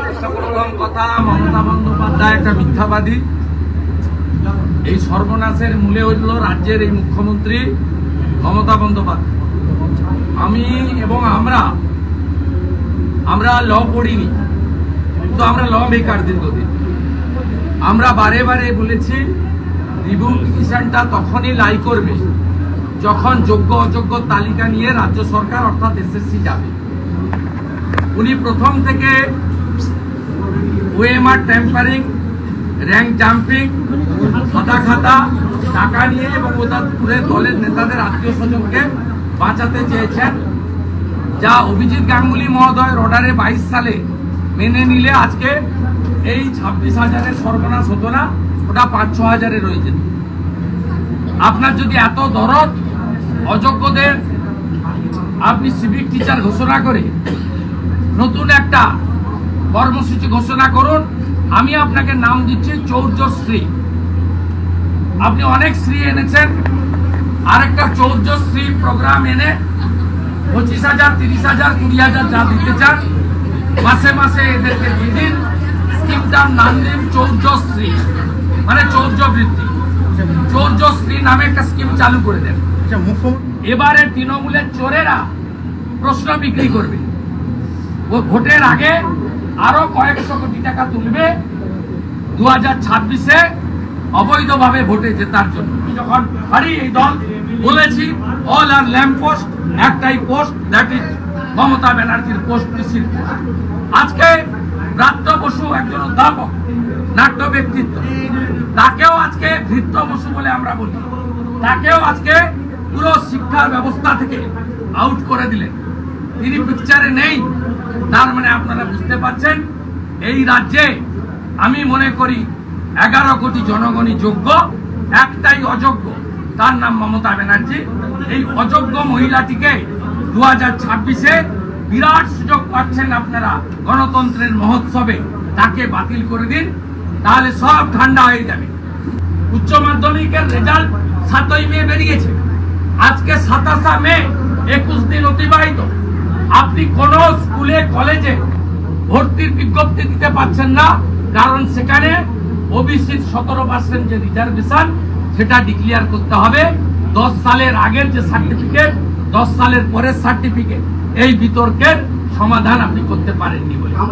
প্রথম কথা, মমতা বন্দ্যোপাধ্যায় একটা মিথ্যাবাদী। এই সর্বনাশের মূলে হইল রাজ্যের এই মুখ্যমন্ত্রী মমতা বন্দ্যোপাধ্যায়। আমি এবং আমরা ল পড়িনি, কিন্তু আমরা ল মেকার দীর্ঘদিন। আমরা বারে বারে বলেছি রিভিউ পিটিশনটা তখনই লাই করবে যখন যোগ্য অযোগ্য তালিকা নিয়ে রাজ্য সরকার অর্থাৎ এসএসসি যাবে। উনি প্রথম থেকে ওএমআর ট্যাম্পারিং, র্যাঙ্ক জাম্পিং, সাদা খাতা, টাকা নিয়ে এবং ওদের দলের নেতাদের আত্মীয় স্বজনকে বাঁচাতে চেয়েছেন, যা অভিজিৎ গাঙ্গুলি মহোদয়ের অর্ডারে 22 সালে মেনে নিলে আজকে এই 26,000-এর সর্বনাশ হতো না, ওটা 5-6 হাজারে রয়েছে। আপনার যদি এত দরদ, অযোগ্যদের আপনি সিভিক টিচার ঘোষণা করে নতুন একটা কর্মসূচি ঘোষণা করুন। আমি আপনাকে নাম দিচ্ছি চৌর্যশ্রী। আপনি অনেক শ্রী এনেছেন, আরেকটা চৌর্যশ্রী প্রোগ্রাম এনে 25,000, 30,000, 20,000 যা দিতে চান মাসে মাসে এদেরকে দিয়ে দিন। স্কিমটার নাম দিন চৌর্যশ্রী, মানে চৌর্যবৃত্তি। চৌর্যশ্রী নামে একটা স্কিম চালু করে দেন। এবারে তৃণমূলের চোরেরা প্রশ্ন বিক্রি করবে, ও ভোটের আগে আরো কয়েকশো কোটি টাকা তুলবে 2026-এ অবৈধভাবে ভোটে জেতার জন্য। যখন হারি এই দল বলেছি অল আর ল্যাম্প পোস্ট, একটাই পোস্ট, দ্যাট ইজ মমতা ব্যানার্জির পোস্ট, পিসির পোস্ট। আজকে ব্রাত্য বসু একজন অধ্যাপক, নাট্য ব্যক্তিত্ব, তাকেও আজকে ভৃত্য বসু বলে আমরা বলি, তাকেও আজকে পুরো শিক্ষার ব্যবস্থা থেকে আউট করে দিলেন। তিনি পিকচারে নেই, তার মানে আপনারা বুঝতে পারছেন এই রাজ্যে আমি মনে করি 11 কোটি জনগণই যোগ্য, একটাই অযোগ্য, তার নাম মমতা ব্যানার্জি। এই অযোগ্য মহিলাটিকে 2026-এ বিরাট সুযোগ পাচ্ছেন আপনারা গণতন্ত্রের মহোৎসবে, তাকে বাতিল করে দিন, তাহলে সব ঠান্ডা হয়ে যাবে। উচ্চ মাধ্যমিকের রেজাল্ট 7ই মে বেরিয়েছে, আজকে 27 মে, 21 দিন অতিবাহিত। আপনি কোন স্কুলে কলেজে ভর্তির বিজ্ঞপ্তি দিতে পারছেন না, কারণ সেখানে ওবিসির 17% যে রিজার্ভেশন সেটা ডিক্লেয়ার করতে হবে। 10 সালের আগের যে সার্টিফিকেট, 10 সালের পরের সার্টিফিকেট, এই বিতর্কের সমাধান আপনি করতে পারেননি বলে